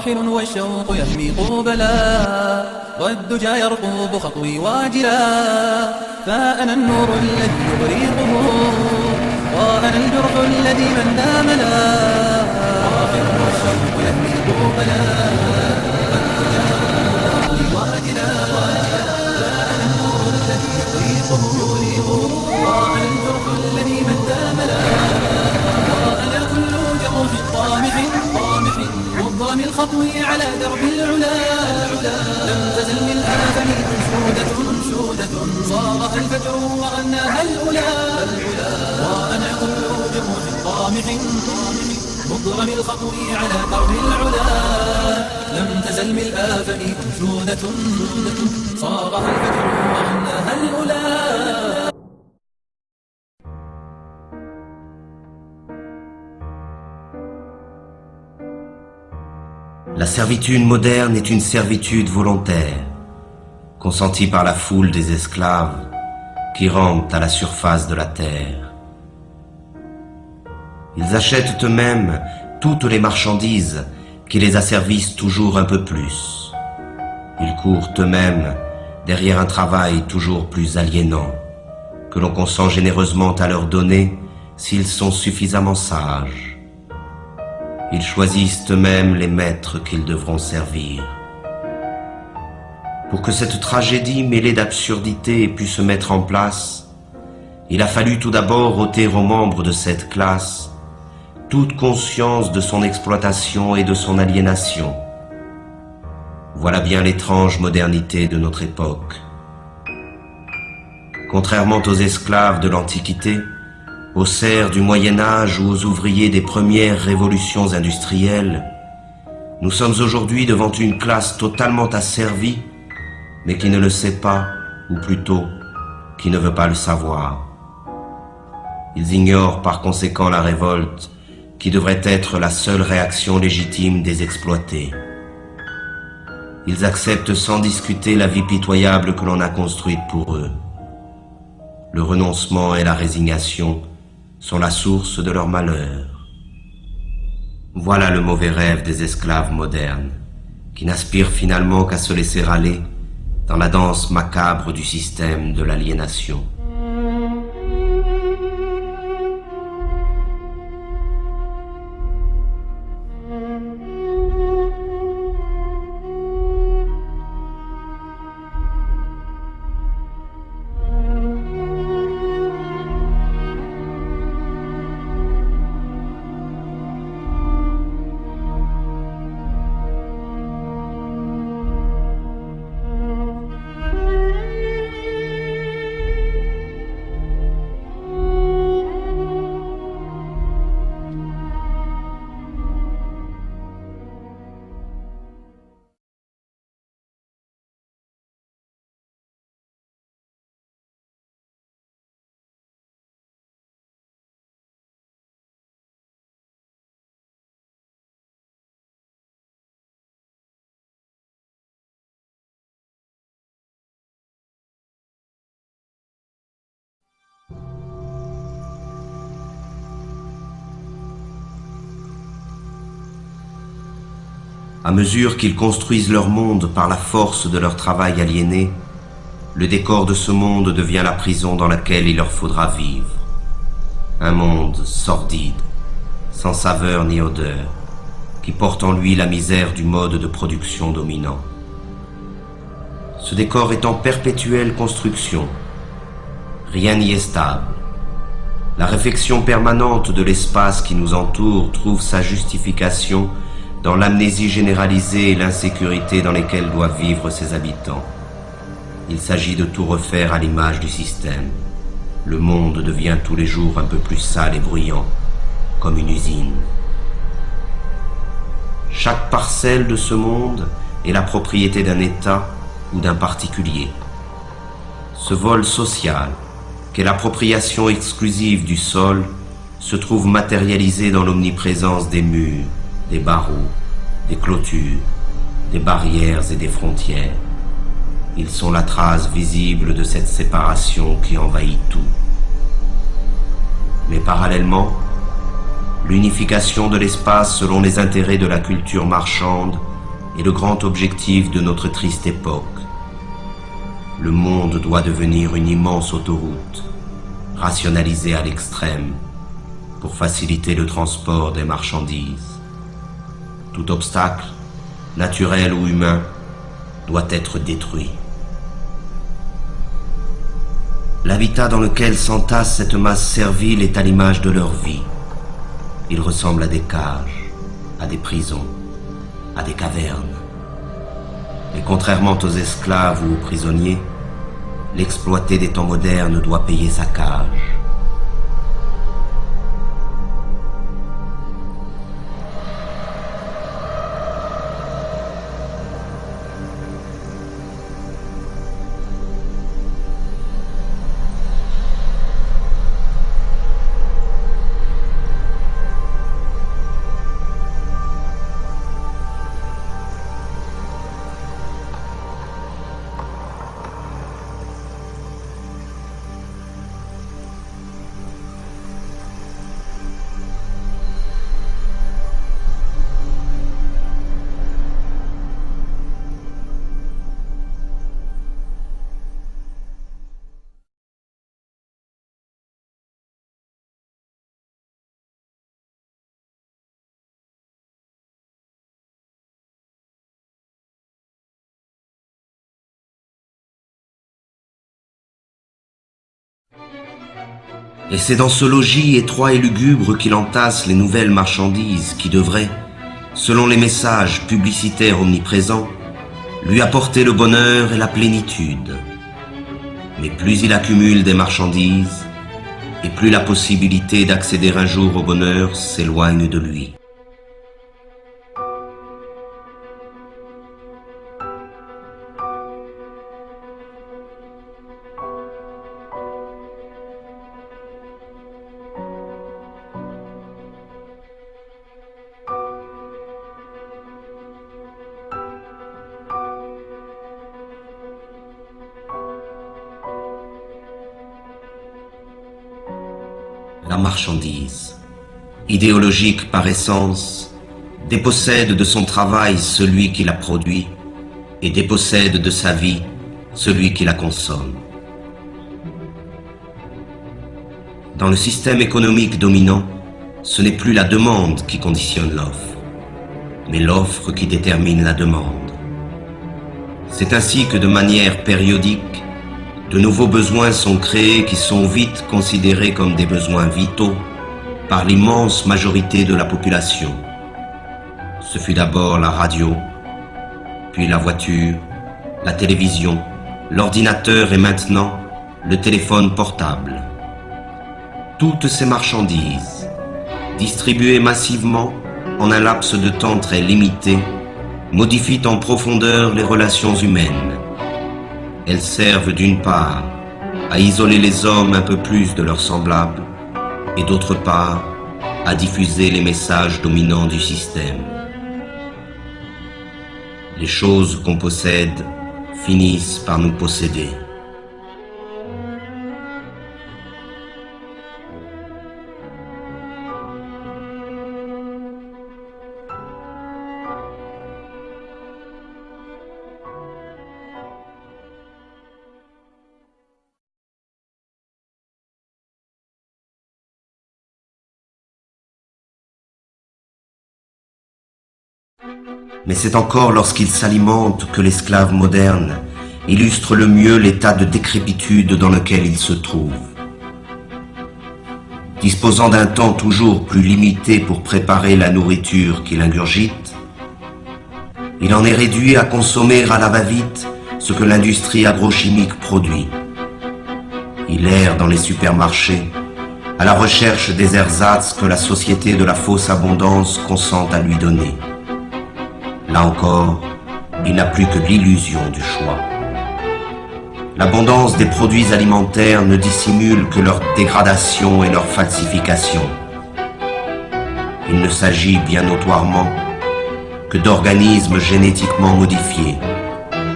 راحل والشوق يهمي قوبلا والدجى يرقوب خطوي واجلا فأنا النور الذي يغريقه وأنا الجرح الذي من داملا راحل والشوق يهمي قوبلا والدجى يرقوب خطوي واجلا فأنا النور الذي يغريقه وأنا الجرح الذي من داملا وأنا كل جروح طامح مضرم الخطو على درب العلا لم تزل من الآثم أنشودة صارها الفجر وغناها الأولى وأنا كل جروح طامح مضرم الخطو على درب العلا لم تزل من الآثم أنشودة صارها الفجر وغناها الأولى. La servitude moderne est une servitude volontaire, consentie par la foule des esclaves qui rampent à la surface de la terre. Ils achètent eux-mêmes toutes les marchandises qui les asservissent toujours un peu plus. Ils courent eux-mêmes derrière un travail toujours plus aliénant, que l'on consent généreusement à leur donner s'ils sont suffisamment sages. Ils choisissent eux-mêmes les maîtres qu'ils devront servir. Pour que cette tragédie mêlée d'absurdité ait pu se mettre en place, il a fallu tout d'abord ôter aux membres de cette classe toute conscience de son exploitation et de son aliénation. Voilà bien l'étrange modernité de notre époque. Contrairement aux esclaves de l'Antiquité, aux serfs du Moyen-Âge ou aux ouvriers des premières révolutions industrielles, nous sommes aujourd'hui devant une classe totalement asservie, mais qui ne le sait pas, ou plutôt, qui ne veut pas le savoir. Ils ignorent par conséquent la révolte, qui devrait être la seule réaction légitime des exploités. Ils acceptent sans discuter la vie pitoyable que l'on a construite pour eux. Le renoncement et la résignation sont la source de leur malheur. Voilà le mauvais rêve des esclaves modernes, qui n'aspirent finalement qu'à se laisser aller dans la danse macabre du système de l'aliénation. À mesure qu'ils construisent leur monde par la force de leur travail aliéné, le décor de ce monde devient la prison dans laquelle il leur faudra vivre. Un monde sordide, sans saveur ni odeur, qui porte en lui la misère du mode de production dominant. Ce décor est en perpétuelle construction. Rien n'y est stable. La réflexion permanente de l'espace qui nous entoure trouve sa justification dans l'amnésie généralisée et l'insécurité dans lesquelles doivent vivre ses habitants. Il s'agit de tout refaire à l'image du système. Le monde devient tous les jours un peu plus sale et bruyant, comme une usine. Chaque parcelle de ce monde est la propriété d'un État ou d'un particulier. Ce vol social, qu'est l'appropriation exclusive du sol, se trouve matérialisé dans l'omniprésence des murs, des barreaux, des clôtures, des barrières et des frontières. Ils sont la trace visible de cette séparation qui envahit tout. Mais parallèlement, l'unification de l'espace selon les intérêts de la culture marchande est le grand objectif de notre triste époque. Le monde doit devenir une immense autoroute, rationalisée à l'extrême, pour faciliter le transport des marchandises. Tout obstacle, naturel ou humain, doit être détruit. L'habitat dans lequel s'entasse cette masse servile est à l'image de leur vie. Il ressemble à des cages, à des prisons, à des cavernes. Et contrairement aux esclaves ou aux prisonniers, l'exploité des temps modernes doit payer sa cage. Et c'est dans ce logis étroit et lugubre qu'il entasse les nouvelles marchandises qui devraient, selon les messages publicitaires omniprésents, lui apporter le bonheur et la plénitude. Mais plus il accumule des marchandises, et plus la possibilité d'accéder un jour au bonheur s'éloigne de lui. La marchandise, idéologique par essence, dépossède de son travail celui qui la produit et dépossède de sa vie celui qui la consomme. Dans le système économique dominant, ce n'est plus la demande qui conditionne l'offre, mais l'offre qui détermine la demande. C'est ainsi que de manière périodique, de nouveaux besoins sont créés qui sont vite considérés comme des besoins vitaux par l'immense majorité de la population. Ce fut d'abord la radio, puis la voiture, la télévision, l'ordinateur et maintenant le téléphone portable. Toutes ces marchandises, distribuées massivement en un laps de temps très limité, modifient en profondeur les relations humaines. Elles servent d'une part à isoler les hommes un peu plus de leurs semblables et d'autre part à diffuser les messages dominants du système. Les choses qu'on possède finissent par nous posséder. Mais c'est encore lorsqu'il s'alimente que l'esclave moderne illustre le mieux l'état de décrépitude dans lequel il se trouve. Disposant d'un temps toujours plus limité pour préparer la nourriture qu'il ingurgite, il en est réduit à consommer à la va-vite ce que l'industrie agrochimique produit. Il erre dans les supermarchés à la recherche des ersatz que la société de la fausse abondance consent à lui donner. Là encore, il n'a plus que l'illusion du choix. L'abondance des produits alimentaires ne dissimule que leur dégradation et leur falsification. Il ne s'agit bien notoirement que d'organismes génétiquement modifiés,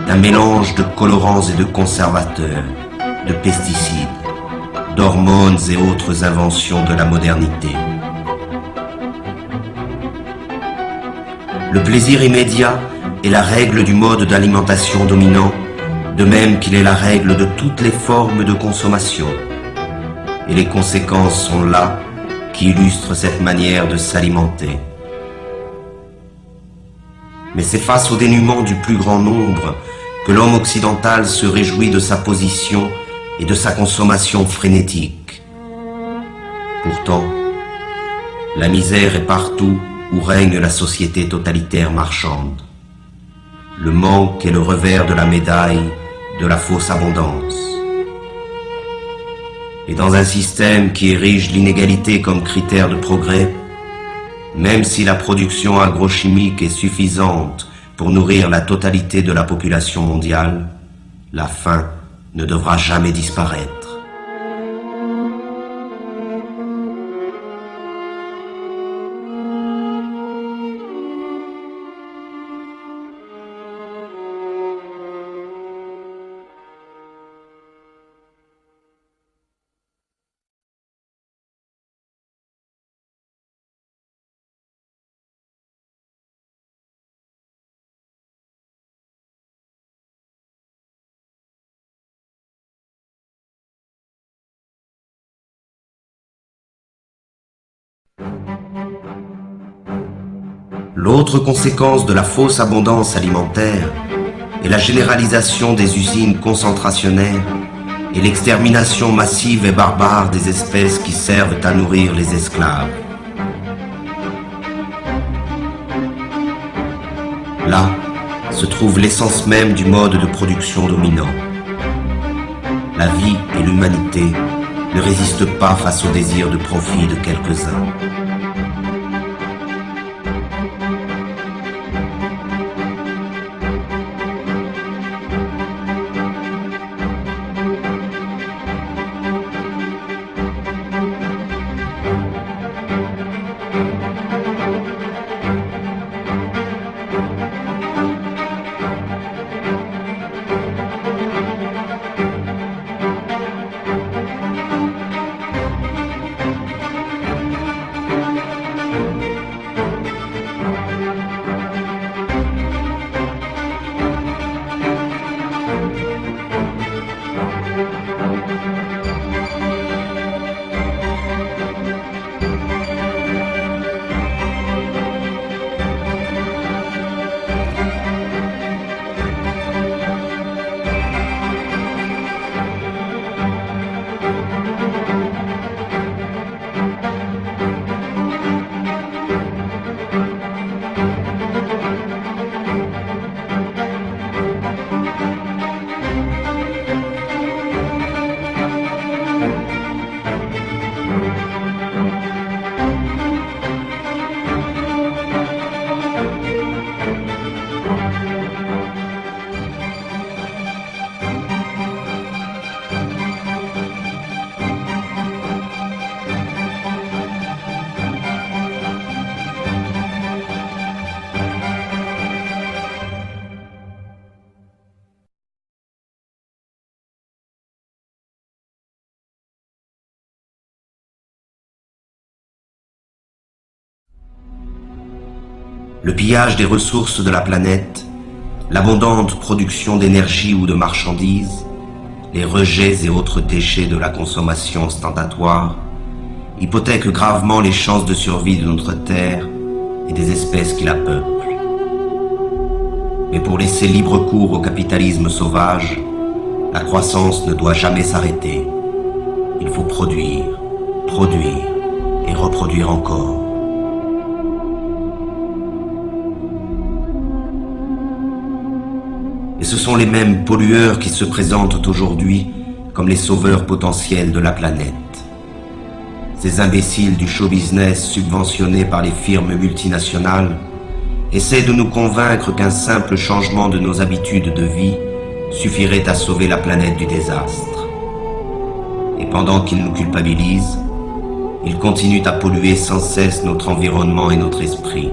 d'un mélange de colorants et de conservateurs, de pesticides, d'hormones et autres inventions de la modernité. Le plaisir immédiat est la règle du mode d'alimentation dominant, de même qu'il est la règle de toutes les formes de consommation. Et les conséquences sont là, qui illustrent cette manière de s'alimenter. Mais c'est face au dénuement du plus grand nombre que l'homme occidental se réjouit de sa position et de sa consommation frénétique. Pourtant, la misère est partout où règne la société totalitaire marchande. Le manque est le revers de la médaille de la fausse abondance. Et dans un système qui érige l'inégalité comme critère de progrès, même si la production agrochimique est suffisante pour nourrir la totalité de la population mondiale, la faim ne devra jamais disparaître. L'autre conséquence de la fausse abondance alimentaire est la généralisation des usines concentrationnaires et l'extermination massive et barbare des espèces qui servent à nourrir les esclaves. Là se trouve l'essence même du mode de production dominant. La vie et l'humanité ne résistent pas face au désir de profit de quelques-uns. Le pillage des ressources de la planète, l'abondante production d'énergie ou de marchandises, les rejets et autres déchets de la consommation ostentatoire hypothèquent gravement les chances de survie de notre Terre et des espèces qui la peuplent. Mais pour laisser libre cours au capitalisme sauvage, la croissance ne doit jamais s'arrêter. Il faut produire, produire et reproduire encore. Et ce sont les mêmes pollueurs qui se présentent aujourd'hui comme les sauveurs potentiels de la planète. Ces imbéciles du show business subventionnés par les firmes multinationales essaient de nous convaincre qu'un simple changement de nos habitudes de vie suffirait à sauver la planète du désastre. Et pendant qu'ils nous culpabilisent, ils continuent à polluer sans cesse notre environnement et notre esprit.